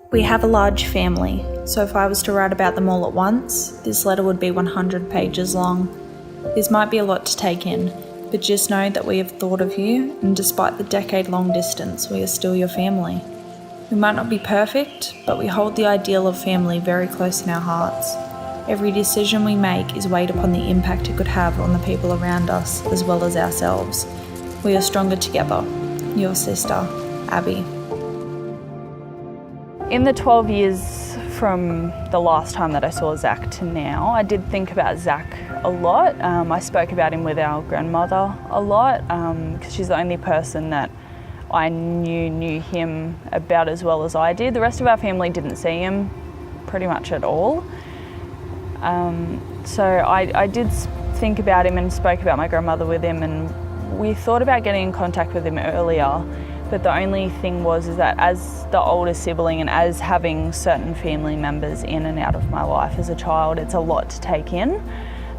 We have a large family, so if I was to write about them all at once, this letter would be 100 pages long. This might be a lot to take in, but just know that we have thought of you, and despite the decade-long distance, we are still your family. We might not be perfect, but we hold the ideal of family very close in our hearts. Every decision we make is weighed upon the impact it could have on the people around us, as well as ourselves. We are stronger together. Your sister, Abby. In the 12 years from the last time that I saw Zach to now, I did think about Zach a lot. I spoke about him with our grandmother a lot because she's the only person that I knew him about as well as I did. The rest of our family didn't see him pretty much at all. So I did think about him and spoke about my grandmother with him, and we thought about getting in contact with him earlier. But the only thing is that as the older sibling and as having certain family members in and out of my life as a child, it's a lot to take in.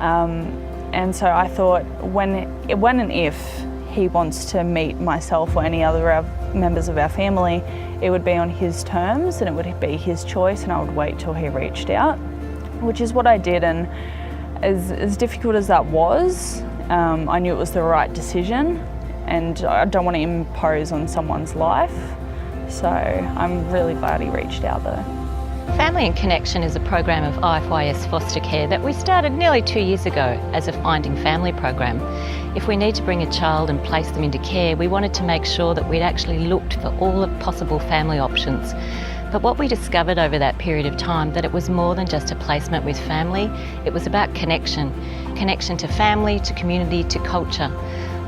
And so I thought when and if he wants to meet myself or any other members of our family, it would be on his terms and it would be his choice, and I would wait till he reached out, which is what I did. And as difficult as that was, I knew it was the right decision. And I don't want to impose on someone's life, so I'm really glad he reached out though. Family in Connection is a program of IFYS foster care that we started nearly 2 years ago as a finding family program. If we need to bring a child and place them into care, we wanted to make sure that we'd actually looked for all the possible family options. But what we discovered over that period of time, that it was more than just a placement with family, it was about connection. Connection to family, to community, to culture.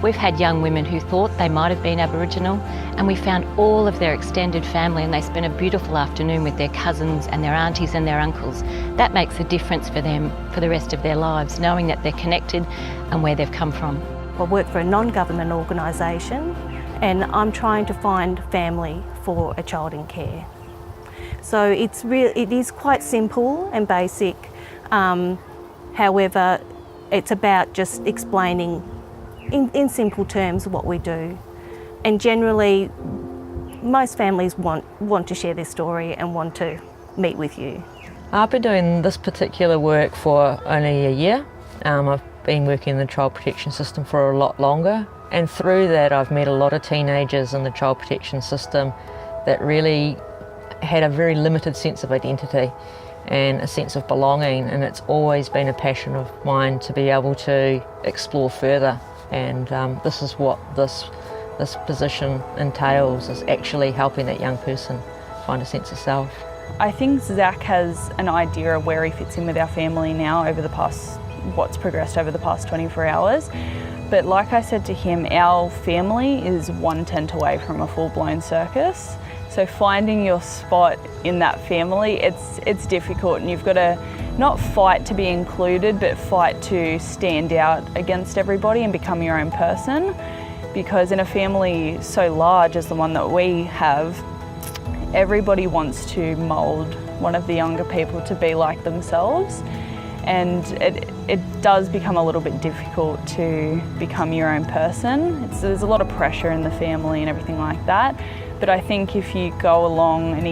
We've had young women who thought they might have been Aboriginal, and we found all of their extended family, and they spent a beautiful afternoon with their cousins and their aunties and their uncles. That makes a difference for them for the rest of their lives, knowing that they're connected and where they've come from. I work for a non-government organisation, and I'm trying to find family for a child in care. So it is quite simple and basic. However, it's about just explaining in simple terms what we do. And generally, most families want to share their story and want to meet with you. I've been doing this particular work for only a year. I've been working in the child protection system for a lot longer, and through that I've met a lot of teenagers in the child protection system that really had a very limited sense of identity and a sense of belonging, and it's always been a passion of mine to be able to explore further. And this is what this position entails, is actually helping that young person find a sense of self. I think Zach has an idea of where he fits in with our family now over what's progressed over the past 24 hours. But like I said to him, our family is 1 tent away from a full-blown circus. So finding your spot in that family, it's difficult, and you've got to not fight to be included, but fight to stand out against everybody and become your own person. Because in a family so large as the one that we have, everybody wants to mould one of the younger people to be like themselves. And it does become a little bit difficult to become your own person. There's a lot of pressure in the family and everything like that. But I think if you go along and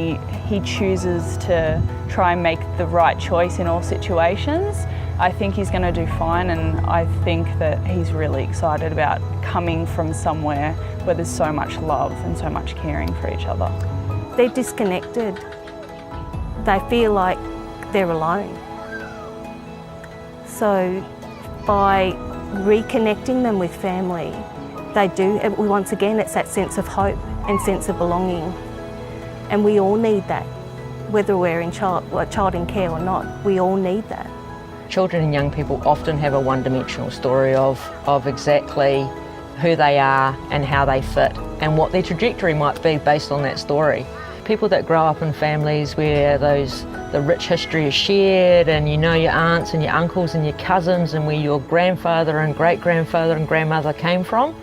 he chooses to try and make the right choice in all situations, I think he's going to do fine, and I think that he's really excited about coming from somewhere where there's so much love and so much caring for each other. They're disconnected. They feel like they're alone. So by reconnecting them with family, once again, it's that sense of hope and sense of belonging. And we all need that, whether we're in child in care or not, we all need that. Children and young people often have a one-dimensional story of exactly who they are and how they fit and what their trajectory might be based on that story. People that grow up in families where the rich history is shared, and you know your aunts and your uncles and your cousins and where your grandfather and great-grandfather and grandmother came from,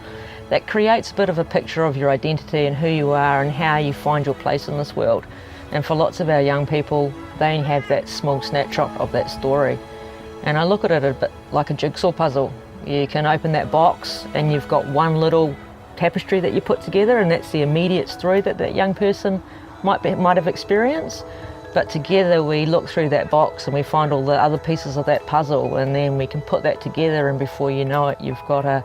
that creates a bit of a picture of your identity and who you are and how you find your place in this world. And for lots of our young people, they only have that small snapshot of that story. And I look at it a bit like a jigsaw puzzle. You can open that box and you've got one little tapestry that you put together, and that's the immediate story that that young person might have experienced, but together we look through that box and we find all the other pieces of that puzzle, and then we can put that together, and before you know it, you've got a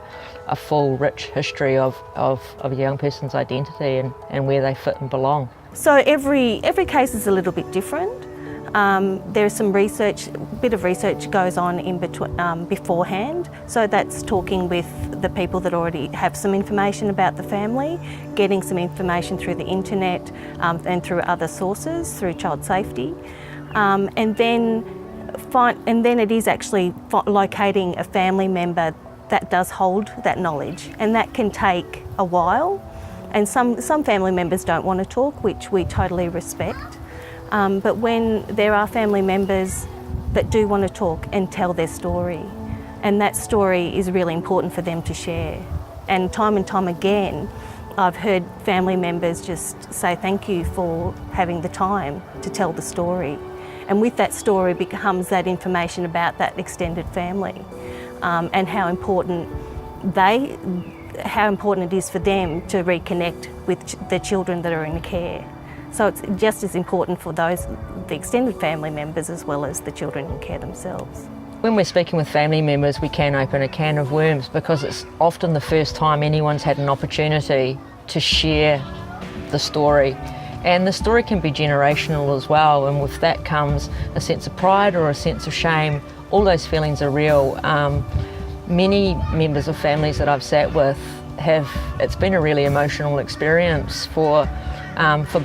full, rich history of a young person's identity and where they fit and belong. So every case is a little bit different. There's some research, a bit of research goes on in between, beforehand. So that's talking with the people that already have some information about the family, getting some information through the internet and through other sources, through child safety, and then it is actually locating a family member that does hold that knowledge, and that can take a while. And some family members don't want to talk, which we totally respect. But when there are family members that do want to talk and tell their story, and that story is really important for them to share. And time again, I've heard family members just say thank you for having the time to tell the story. And with that story becomes that information about that extended family, and how important it is for them to reconnect with the children that are in care. So it's just as important for the extended family members as well as the children in care themselves. When we're speaking with family members, we can open a can of worms because it's often the first time anyone's had an opportunity to share the story. And the story can be generational as well, and with that comes a sense of pride or a sense of shame. All those feelings are real. Many members of families that I've sat with it's been a really emotional experience for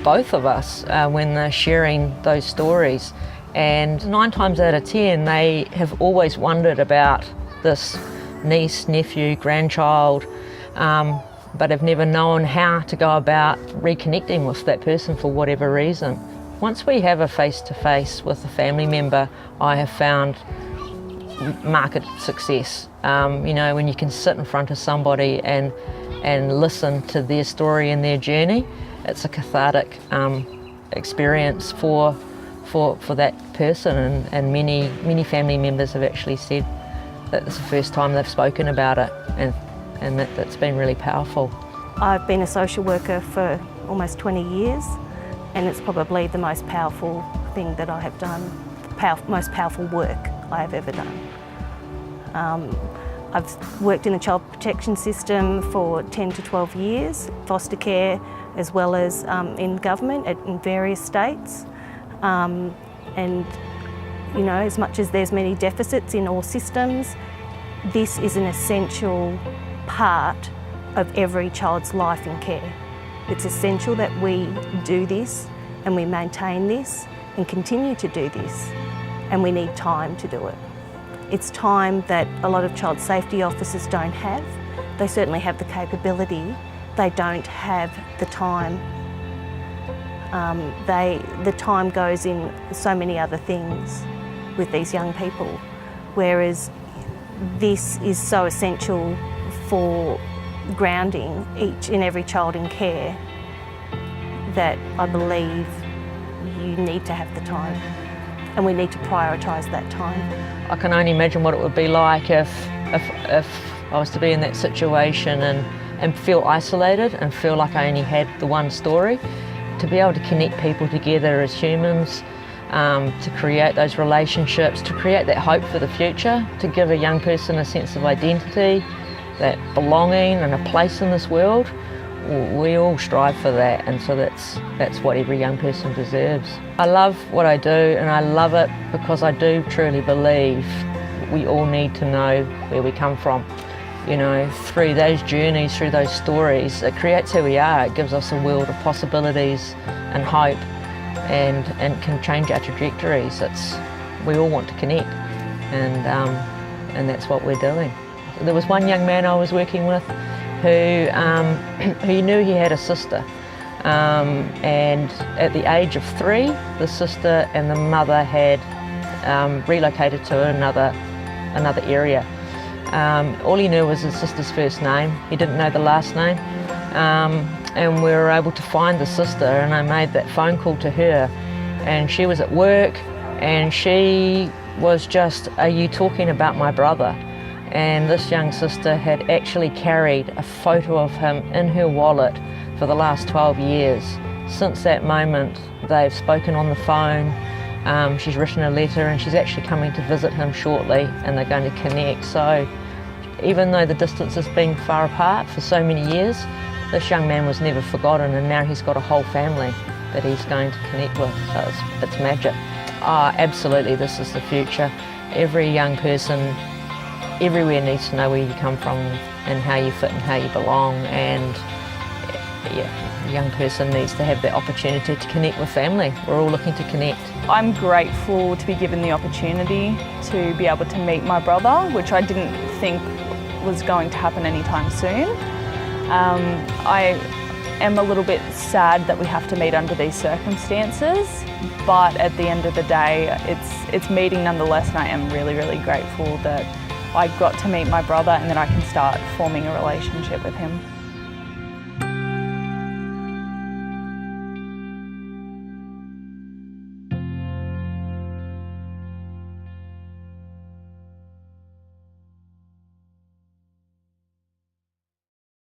both of us when they're sharing those stories. And 9 times out of 10, they have always wondered about this niece, nephew, grandchild, but have never known how to go about reconnecting with that person for whatever reason. Once we have a face-to-face with a family member, I have found market success. When you can sit in front of somebody and listen to their story and their journey, it's a cathartic experience for that person, and many family members have actually said that it's the first time they've spoken about it, and that's been really powerful. I've been a social worker for almost 20 years, and it's probably the most powerful thing that I have done, most powerful work I have ever done. I've worked in the child protection system for 10 to 12 years, foster care, as well as in government in various states. As much as there's many deficits in all systems, this is an essential part of every child's life in care. It's essential that we do this and we maintain this and continue to do this, and we need time to do it. It's time that a lot of child safety officers don't have. They certainly have the capability, they don't have the time. The time goes in so many other things with these young people, whereas this is so essential for grounding each and every child in care that I believe you need to have the time, and we need to prioritise that time. I can only imagine what it would be like if I was to be in that situation and feel isolated and feel like I only had the one story. To be able to connect people together as humans, to create those relationships, to create that hope for the future, to give a young person a sense of identity, that belonging and a place in this world, we all strive for that, and so that's what every young person deserves. I love what I do, and I love it because I do truly believe we all need to know where we come from. Through those journeys, through those stories, it creates who we are. It gives us a world of possibilities and hope, and can change our trajectories. We all want to connect, and that's what we're doing. There was one young man I was working with who knew he had a sister, and at the age of 3, the sister and the mother had relocated to another area. All he knew was his sister's first name. He didn't know the last name, and we were able to find the sister, and I made that phone call to her, and she was at work, and she was just, "Are you talking about my brother?" And this young sister had actually carried a photo of him in her wallet for the last 12 years, Since that moment, they've spoken on the phone, she's written a letter, and she's actually coming to visit him shortly, and they're going to connect. So even though the distance has been far apart for so many years, this young man was never forgotten, and now he's got a whole family that he's going to connect with. So it's magic. Oh, absolutely, this is the future. Every young person everywhere needs to know where you come from and how you fit and how you belong, and yeah, a young person needs to have the opportunity to connect with family. We're all looking to connect. I'm grateful to be given the opportunity to be able to meet my brother, which I didn't think was going to happen anytime soon. I am a little bit sad that we have to meet under these circumstances, but at the end of the day, it's meeting nonetheless, and I am really, really grateful that I got to meet my brother and that I can start forming a relationship with him.